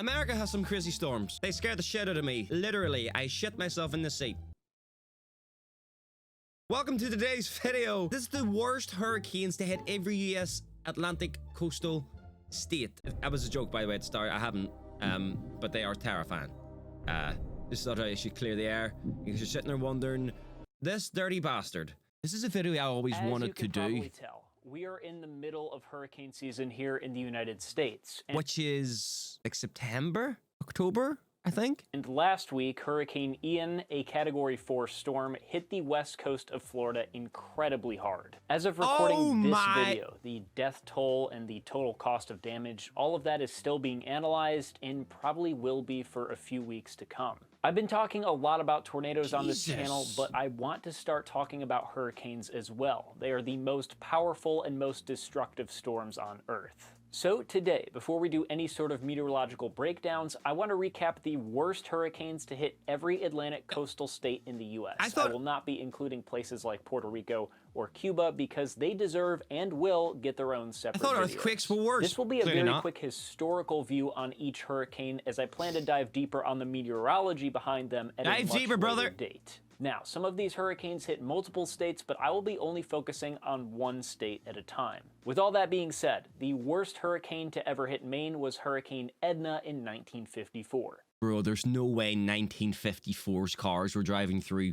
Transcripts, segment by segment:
America has some crazy storms. They scare the shit out of me. Literally, I shit myself in the seat. Welcome to today's video. This is the worst hurricanes to hit every US Atlantic coastal state. That was a joke, by the way, at the start. I haven't, but they are terrifying. Just thought I should clear the air because you're sitting there wondering, this dirty bastard. This is a video I always wanted to do. As you can probably tell, we are in the middle of hurricane season here in the United States. Which is like September, October, I think. And last week, Hurricane Ian, a Category 4 storm, hit the west coast of Florida incredibly hard. As of recording this video, the death toll and the total cost of damage, all of that is still being analyzed and probably will be for a few weeks to come. I've been talking a lot about tornadoes on this channel, but I want to start talking about hurricanes as well. They are the most powerful and most destructive storms on Earth. So today, before we do any sort of meteorological breakdowns, I want to recap the worst hurricanes to hit every Atlantic coastal state in the US. I will not be including places like Puerto Rico or Cuba because they deserve and will get their own separate videos. Earthquakes were worse. This will be a very quick historical view on each hurricane, as I plan to dive deeper on the meteorology behind them at a much later date. Now, some of these hurricanes hit multiple states, but I will be only focusing on one state at a time. With all that being said, the worst hurricane to ever hit Maine was Hurricane Edna in 1954. Bro, there's no way 1954's cars were driving through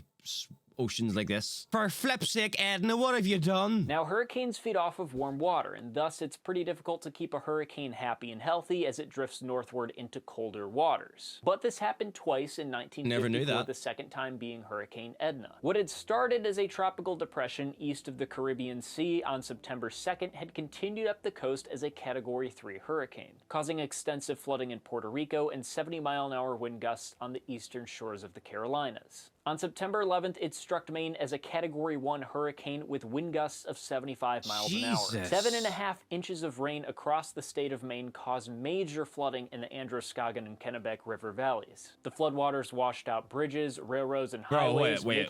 oceans like this. For flip's sake, Edna, what have you done? Now, hurricanes feed off of warm water, and thus it's pretty difficult to keep a hurricane happy and healthy as it drifts northward into colder waters. But this happened twice in 1954, never knew that. The second time being Hurricane Edna. What had started as a tropical depression east of the Caribbean Sea on September 2nd had continued up the coast as a Category 3 hurricane, causing extensive flooding in Puerto Rico and 70-mile-an-hour wind gusts on the eastern shores of the Carolinas. On September 11th, it struck Maine as a Category 1 hurricane with wind gusts of 75 miles an hour. 7.5 inches of rain across the state of Maine caused major flooding in the Androscoggin and Kennebec River valleys. The floodwaters washed out bridges, railroads, and highways, wait.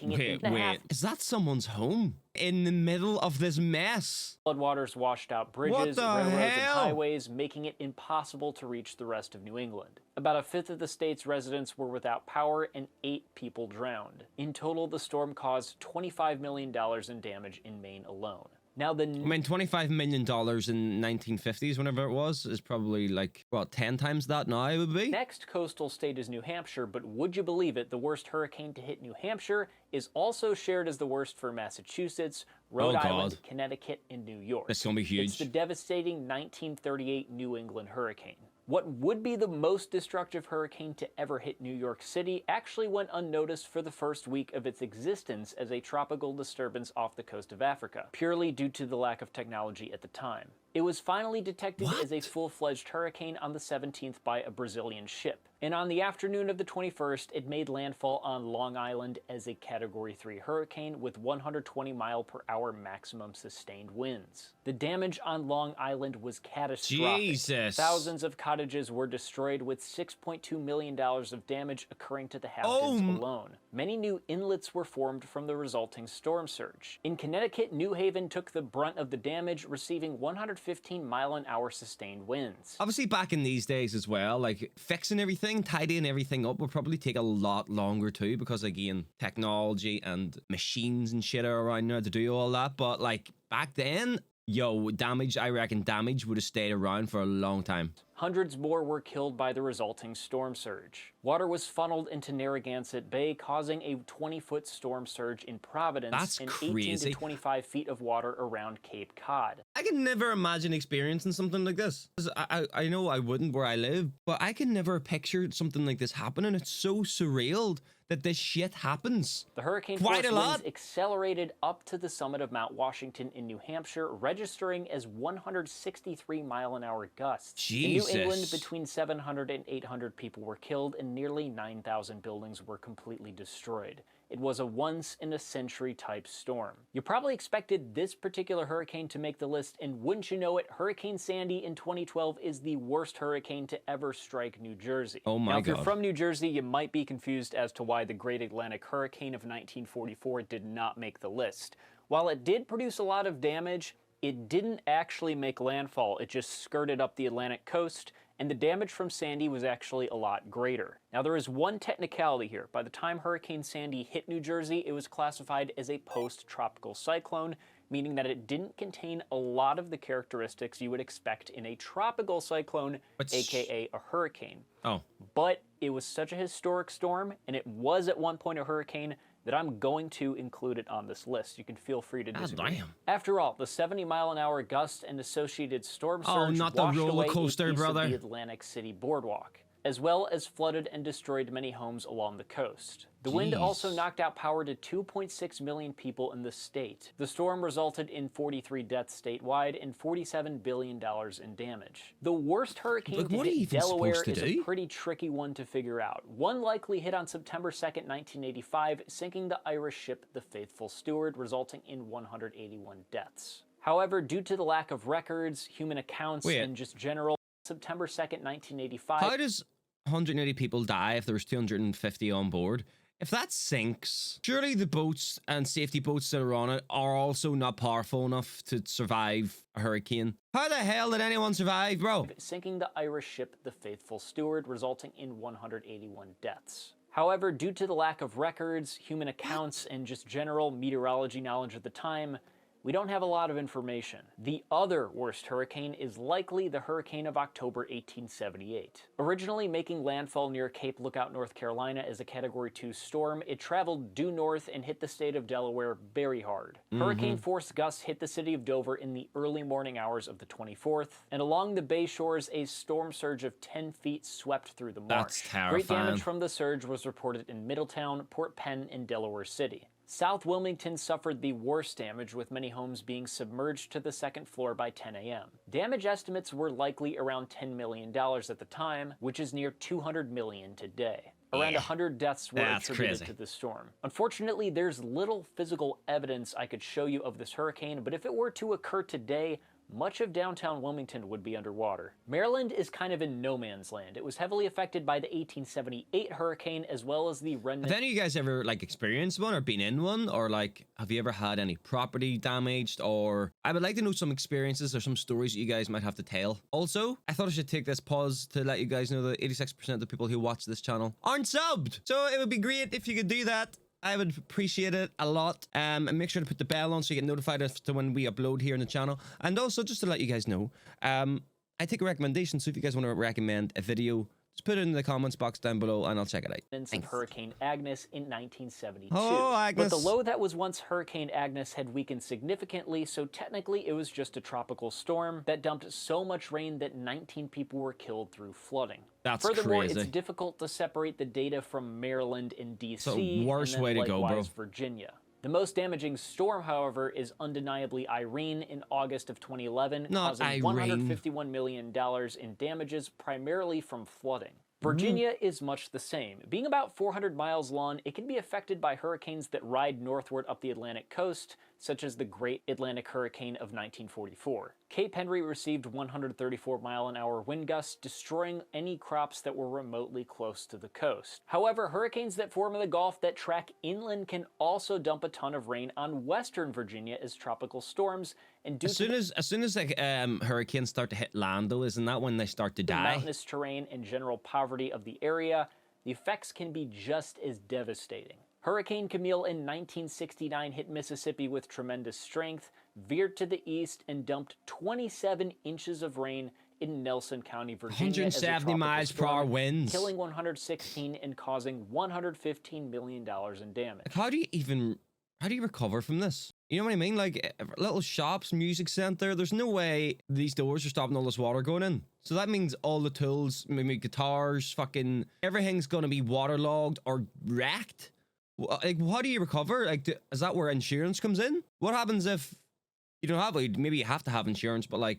Is that someone's home? In the middle of this mess? Floodwaters washed out bridges, railroads, and highways, making it impossible to reach the rest of New England. About a fifth of the state's residents were without power and 8 people drowned. In total, the storm caused $25 million in damage in Maine alone. Now $25 million in 1950s, whenever it was, is probably like, what, 10 times that now it would be? Next coastal state is New Hampshire, but would you believe it, the worst hurricane to hit New Hampshire is also shared as the worst for Massachusetts, Rhode Island, Connecticut, and New York. That's gonna be huge. It's the devastating 1938 New England hurricane. What would be the most destructive hurricane to ever hit New York City actually went unnoticed for the first week of its existence as a tropical disturbance off the coast of Africa, purely due to the lack of technology at the time. It was finally detected as a full-fledged hurricane on the 17th by a Brazilian ship. And on the afternoon of the 21st, it made landfall on Long Island as a Category 3 hurricane with 120-mile-per-hour maximum sustained winds. The damage on Long Island was catastrophic. Jesus. Thousands of cottages were destroyed with $6.2 million of damage occurring to the inhabitants alone. Many new inlets were formed from the resulting storm surge. In Connecticut, New Haven took the brunt of the damage, receiving 115-mile-an-hour sustained winds. Obviously, back in these days as well, like fixing everything, tidying everything up would probably take a lot longer too, because again, technology and machines and shit are around now to do all that. But like back then, I reckon damage would have stayed around for a long time. Hundreds more were killed by the resulting storm surge. Water was funneled into Narragansett Bay, causing a 20-foot storm surge in Providence and 18 to 25 feet of water around Cape Cod. I can never imagine experiencing something like this. I know I wouldn't where I live, but I can never picture something like this happening. It's so surreal that this shit happens. The hurricane force winds accelerated up to the summit of Mount Washington in New Hampshire, registering as 163-mile-an-hour gusts. Jesus. In New England, between 700 and 800 people were killed and nearly 9,000 buildings were completely destroyed. It was a once-in-a-century type storm. You probably expected this particular hurricane to make the list, and wouldn't you know it, Hurricane Sandy in 2012 is the worst hurricane to ever strike New Jersey. Oh my God. Now, if you're from New Jersey, you might be confused as to why the Great Atlantic Hurricane of 1944 did not make the list. While it did produce a lot of damage, it didn't actually make landfall. It just skirted up the Atlantic coast and the damage from Sandy was actually a lot greater. Now there is one technicality here. By the time Hurricane Sandy hit New Jersey, it was classified as a post-tropical cyclone, meaning that it didn't contain a lot of the characteristics you would expect in a tropical cyclone, aka a hurricane. Oh. But it was such a historic storm, and it was at one point a hurricane, that I'm going to include it on this list. You can feel free to disagree. Damn. After all, the 70-mile-an-hour gusts and associated storm surge not the washed roller away coaster, a piece brother. of the Atlantic City boardwalk, as well as flooded and destroyed many homes along the coast. The wind also knocked out power to 2.6 million people in the state. The storm resulted in 43 deaths statewide and $47 billion in damage. The worst hurricane to hit Delaware is a pretty tricky one to figure out. One likely hit on September 2nd, 1985, sinking the Irish ship the Faithful Steward, resulting in 181 deaths. However, due to the lack of records, human accounts, and just general, September 2nd, 1985... How does 180 people die if there was 250 on board? If that sinks, surely the boats and safety boats that are on it are also not powerful enough to survive a hurricane. How the hell did anyone survive, bro? Sinking the Irish ship the Faithful Steward, resulting in 181 deaths. However, due to the lack of records, human accounts, and just general meteorology knowledge at the time, we don't have a lot of information. The other worst hurricane is likely the hurricane of October 1878. Originally making landfall near Cape Lookout, North Carolina as a Category 2 storm, it traveled due north and hit the state of Delaware very hard. Hurricane-force gusts hit the city of Dover in the early morning hours of the 24th, and along the bay shores, a storm surge of 10 feet swept through the marsh. That's terrifying. Great damage from the surge was reported in Middletown, Port Penn, and Delaware City. South Wilmington suffered the worst damage, with many homes being submerged to the second floor by 10 a.m. Damage estimates were likely around $10 million at the time, which is near $200 million today. Around 100 deaths were attributed to the storm. Unfortunately, there's little physical evidence I could show you of this hurricane, but if it were to occur today, much of downtown Wilmington would be underwater. Maryland is kind of in no man's land. It was heavily affected by the 1878 hurricane, as well as the remnant. Have any of you guys ever experienced one or been in one, or have you ever had any property damaged? Or I would like to know some experiences or some stories that you guys might have to tell. Also, I thought I should take this pause to let you guys know that 86% of the people who watch this channel aren't subbed. So it would be great if you could do that. I would appreciate it a lot. And make sure to put the bell on so you get notified as to when we upload here in the channel. And also, just to let you guys know, I take a recommendation. So if you guys want to recommend a video, just put it in the comments box down below and I'll check it out. Of Hurricane Agnes in 1972. Oh, Agnes. But the low that was once Hurricane Agnes had weakened significantly, so technically it was just a tropical storm that dumped so much rain that 19 people were killed through flooding. That's Furthermore, crazy. It's difficult to separate the data from Maryland and D.C. It's the worst way to go, bro. Virginia. The most damaging storm, however, is undeniably Irene in August of 2011, causing $151 million in damages, primarily from flooding. Virginia is much the same. Being about 400 miles long, it can be affected by hurricanes that ride northward up the Atlantic coast, such as the Great Atlantic Hurricane of 1944. Cape Henry received 134-mile-an-hour wind gusts, destroying any crops that were remotely close to the coast. However, hurricanes that form in the Gulf that track inland can also dump a ton of rain on western Virginia as tropical storms, and due as soon as hurricanes start to hit land, though, isn't that when they start to die? Mountainous terrain and general poverty of the area, the effects can be just as devastating. Hurricane Camille in 1969 hit Mississippi with tremendous strength, veered to the east, and dumped 27 inches of rain in Nelson County, Virginia. 170 miles per hour winds, killing 116 and causing $115 million in damage. How do you recover from this? You know what I mean? Little shops, music center, there's no way these doors are stopping all this water going in. So that means all the tools, maybe guitars, fucking everything's gonna be waterlogged or wrecked. How do you recover? Is that where insurance comes in? What happens if you don't have maybe you have to have insurance, but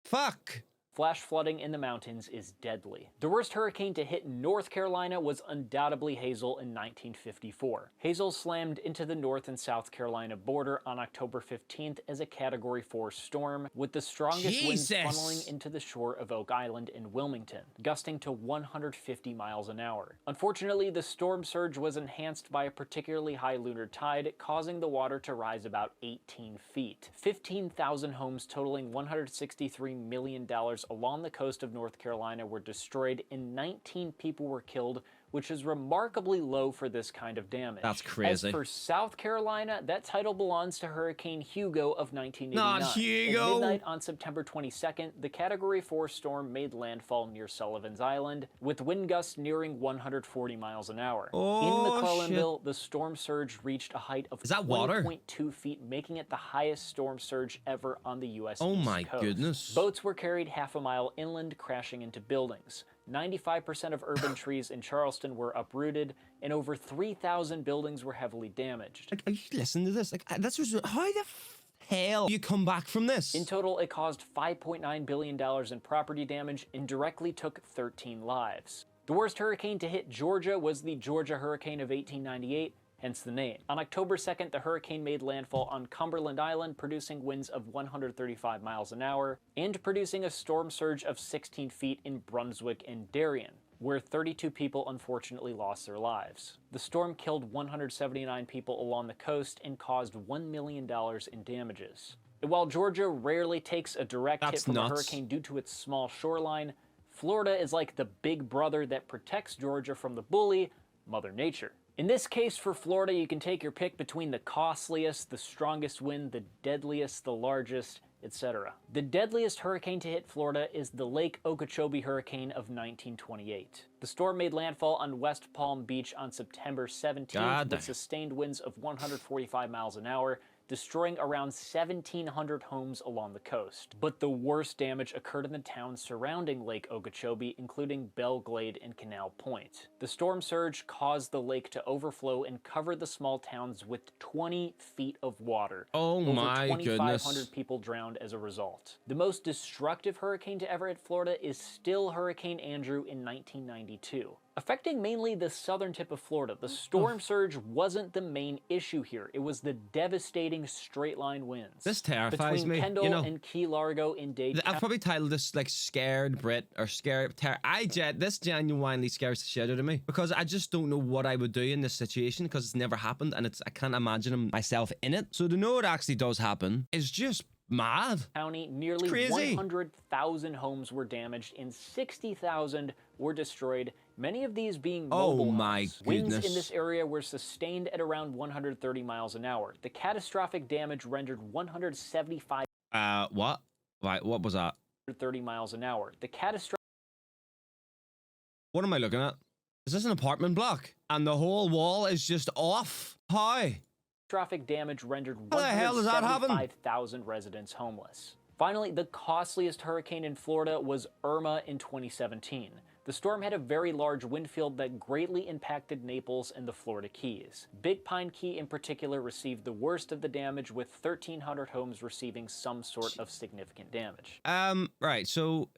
fuck. Flash flooding in the mountains is deadly. The worst hurricane to hit North Carolina was undoubtedly Hazel in 1954. Hazel slammed into the North and South Carolina border on October 15th as a Category 4 storm, with the strongest winds funneling into the shore of Oak Island in Wilmington, gusting to 150 miles an hour. Unfortunately, the storm surge was enhanced by a particularly high lunar tide, causing the water to rise about 18 feet. 15,000 homes totaling $163 million stores along the coast of North Carolina were destroyed and 19 people were killed, which is remarkably low for this kind of damage. That's crazy. As for South Carolina, that title belongs to Hurricane Hugo of 1989. Not Hugo! At midnight on September 22nd, the Category 4 storm made landfall near Sullivan's Island, with wind gusts nearing 140 miles an hour. Oh, in McClellanville, the storm surge reached a height of 20.2 feet, making it the highest storm surge ever on the U.S. Oh East my Coast. goodness. Boats were carried half a mile inland, crashing into buildings. 95% of urban trees in Charleston were uprooted, and over 3,000 buildings were heavily damaged. Like, are you listening to this? Like, this was how the hell you come back from this? In total, it caused $5.9 billion in property damage and directly took 13 lives. The worst hurricane to hit Georgia was the Georgia hurricane of 1898, hence the name. On October 2nd, the hurricane made landfall on Cumberland Island, producing winds of 135 miles an hour, and producing a storm surge of 16 feet in Brunswick and Darien, where 32 people unfortunately lost their lives. The storm killed 179 people along the coast and caused $1 million in damages. And while Georgia rarely takes a direct hit from a hurricane due to its small shoreline, Florida is like the big brother that protects Georgia from the bully, Mother Nature. In this case for Florida, you can take your pick between the costliest, the strongest wind, the deadliest, the largest, etc. The deadliest hurricane to hit Florida is the Lake Okeechobee hurricane of 1928. The storm made landfall on West Palm Beach on September 17th with sustained winds of 145 miles an hour, destroying around 1,700 homes along the coast. But the worst damage occurred in the towns surrounding Lake Okeechobee, including Belle Glade and Canal Point. The storm surge caused the lake to overflow and cover the small towns with 20 feet of water. Oh my Over 2,500 goodness. people drowned as a result. The most destructive hurricane to ever hit Florida is still Hurricane Andrew in 1992. Affecting mainly the southern tip of Florida, the storm surge wasn't the main issue here. It was the devastating straight-line winds. This terrifies Between me. Kendall you know, and Key Largo in Dade I've probably titled this like Scared Brit or Scared this genuinely scares the shit out of me because I just don't know what I would do in this situation because it's never happened and I can't imagine myself in it. So to know it actually does happen is just mad. County, nearly 100,000 homes were damaged and 60,000 were destroyed, many of these being mobile homes. My goodness. Winds in this area were sustained at around 130 miles an hour. The catastrophic damage rendered 175 what? Right, what was that? 30 miles an hour. The catastrophic What am I looking at? Is this an apartment block? And the whole wall is just off? How? catastrophic damage rendered How the hell does that happen? 175,000 residents homeless. Finally, the costliest hurricane in Florida was Irma in 2017. The storm had a very large wind field that greatly impacted Naples and the Florida Keys. Big Pine Key in particular received the worst of the damage, with 1,300 homes receiving some sort of significant damage. Right, so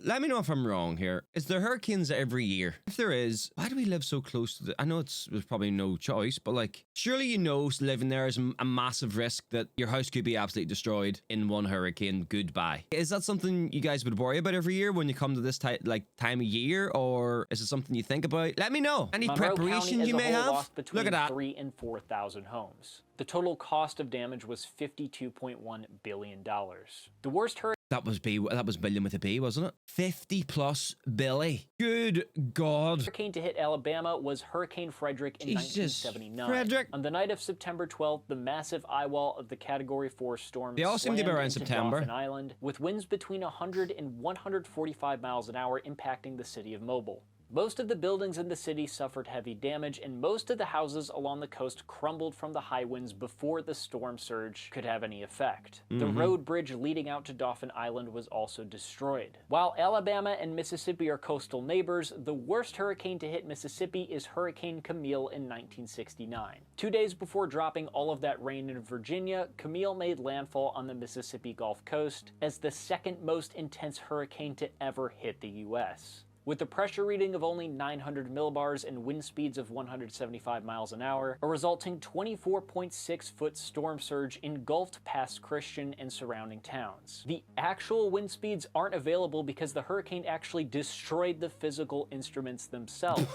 let me know if I'm wrong here. Is there hurricanes every year? If there is, why do we live so close to I know there's probably no choice, but like, surely you know living there is a massive risk that your house could be absolutely destroyed in one hurricane. Goodbye. Is that something you guys would worry about every year when you come to this time of year, or is it something you think about? Let me know. Any preparation you may have? Lost between Look at that. 3,000 and 4,000 homes. The total cost of damage was $52.1 billion. The worst hurricane That was billion with a B, wasn't it? 50 plus Billy. Good God. hurricane to hit Alabama was Hurricane Frederic in 1979. Frederic. On the night of September 12th, the massive eye wall of the Category 4 storm They all seem to be slammed around into September. Dauphin Island, with winds between 100 and 145 miles an hour impacting the city of Mobile. Most of the buildings in the city suffered heavy damage, and most of the houses along the coast crumbled from the high winds before the storm surge could have any effect. The road bridge leading out to Dauphin Island was also destroyed. While Alabama and Mississippi are coastal neighbors, the worst hurricane to hit Mississippi is Hurricane Camille in 1969. 2 days before dropping all of that rain in Virginia, Camille made landfall on the Mississippi Gulf Coast as the second most intense hurricane to ever hit the U.S. With a pressure reading of only 900 millibars and wind speeds of 175 miles an hour, a resulting 24.6-foot storm surge engulfed Pass Christian and surrounding towns. The actual wind speeds aren't available because the hurricane actually destroyed the physical instruments themselves.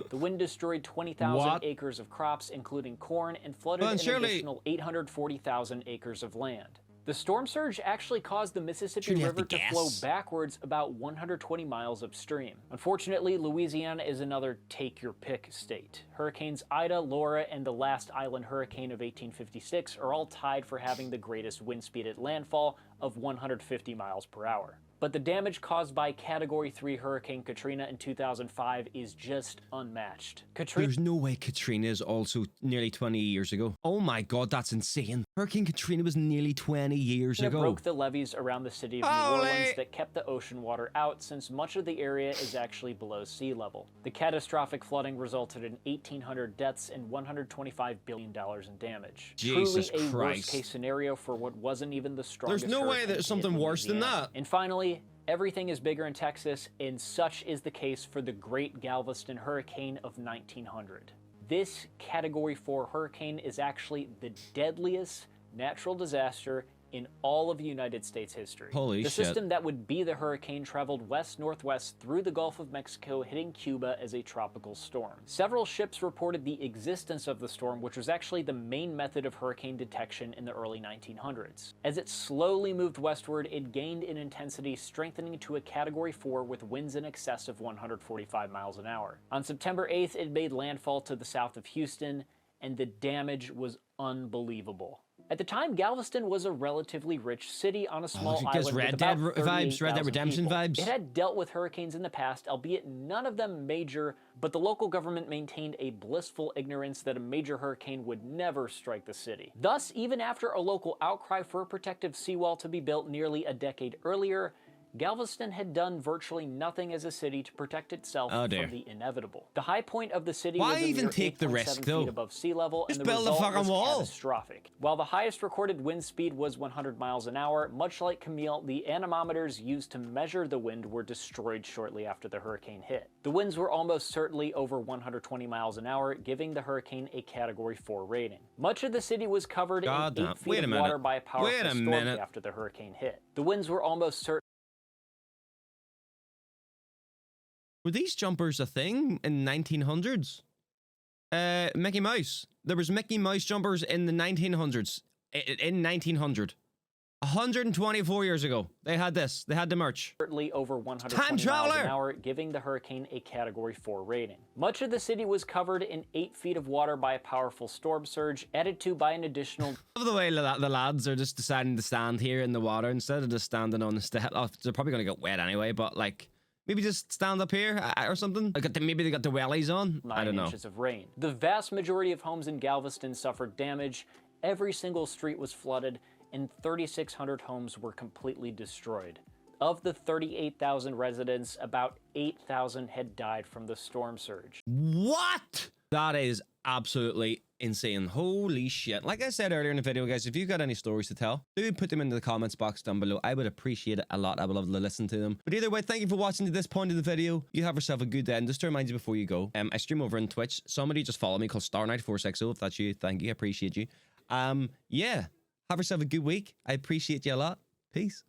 The wind destroyed 20,000 acres of crops, including corn, and flooded an additional 840,000 acres of land. The storm surge actually caused the Mississippi River to flow backwards about 120 miles upstream. Unfortunately, Louisiana is another take-your-pick state. Hurricanes Ida, Laura, and the last island hurricane of 1856 are all tied for having the greatest wind speed at landfall of 150 miles per hour. But the damage caused by Category 3 Hurricane Katrina in 2005 is just unmatched. There's no way Katrina is also nearly 20 years ago. Oh my god, that's insane. Hurricane Katrina was nearly 20 years ago. It broke the levees around the city of New Orleans that kept the ocean water out, since much of the area is actually below sea level. The catastrophic flooding resulted in 1,800 deaths and $125 billion in damage. Jesus Truly a Christ. worst-case scenario for what wasn't even the strongest. There's no way there's something worse than that. And finally, everything is bigger in Texas, and such is the case for the Great Galveston Hurricane of 1900. This Category 4 hurricane is actually the deadliest natural disaster in all of United States history. Holy shit. The system that would be the hurricane traveled west-northwest through the Gulf of Mexico, hitting Cuba as a tropical storm. Several ships reported the existence of the storm, which was actually the main method of hurricane detection in the early 1900s. As it slowly moved westward, it gained in intensity, strengthening to a Category 4 with winds in excess of 145 miles an hour. On September 8th, it made landfall to the south of Houston, and the damage was unbelievable. At the time, Galveston was a relatively rich city on a small island with about 38,000 Red Dead Redemption people. vibes. It had dealt with hurricanes in the past, albeit none of them major, but the local government maintained a blissful ignorance that a major hurricane would never strike the city. Thus, even after a local outcry for a protective seawall to be built nearly a decade earlier, Galveston had done virtually nothing as a city to protect itself from the inevitable. The high point of the city was a mere 8.7 feet above sea level, and the result was catastrophic. While the highest recorded wind speed was 100 miles an hour, much like Camille, the anemometers used to measure the wind were destroyed shortly after the hurricane hit. The winds were almost certainly over 120 miles an hour, giving the hurricane a Category 4 rating. Much of the city was covered in 8 feet of water by a powerful storm after the hurricane hit. The winds were almost certainly. Were these jumpers a thing in the 1900s? Mickey Mouse. There was Mickey Mouse jumpers in the 1900s. In 1900. 124 years ago. They had this. They had the merch. Certainly over 120 miles an hour, giving the hurricane a Category 4 rating. Much of the city was covered in 8 feet of water by a powerful storm surge, added to by an additional... I love the way the lads are just deciding to stand here in the water instead of just standing on the step. Oh, they're probably going to get wet anyway, but like... Maybe just stand up here or something. Maybe they got the wellies on. I don't know. 9 inches of rain. The vast majority of homes in Galveston suffered damage. Every single street was flooded, and 3,600 homes were completely destroyed. Of the 38,000 residents, about 8,000 had died from the storm surge. What? That is absolutely insane. Holy shit. Like I said earlier in the video, guys, if you've got any stories to tell, do put them into the comments box down below. I would appreciate it a lot. I would love to listen to them. But either way, thank you for watching to this point of the video. You have yourself a good day. And just to remind you before you go, I stream over on Twitch. Somebody just follow me called StarKnight460. If that's you, thank you. I appreciate you. Yeah. Have yourself a good week. I appreciate you a lot. Peace.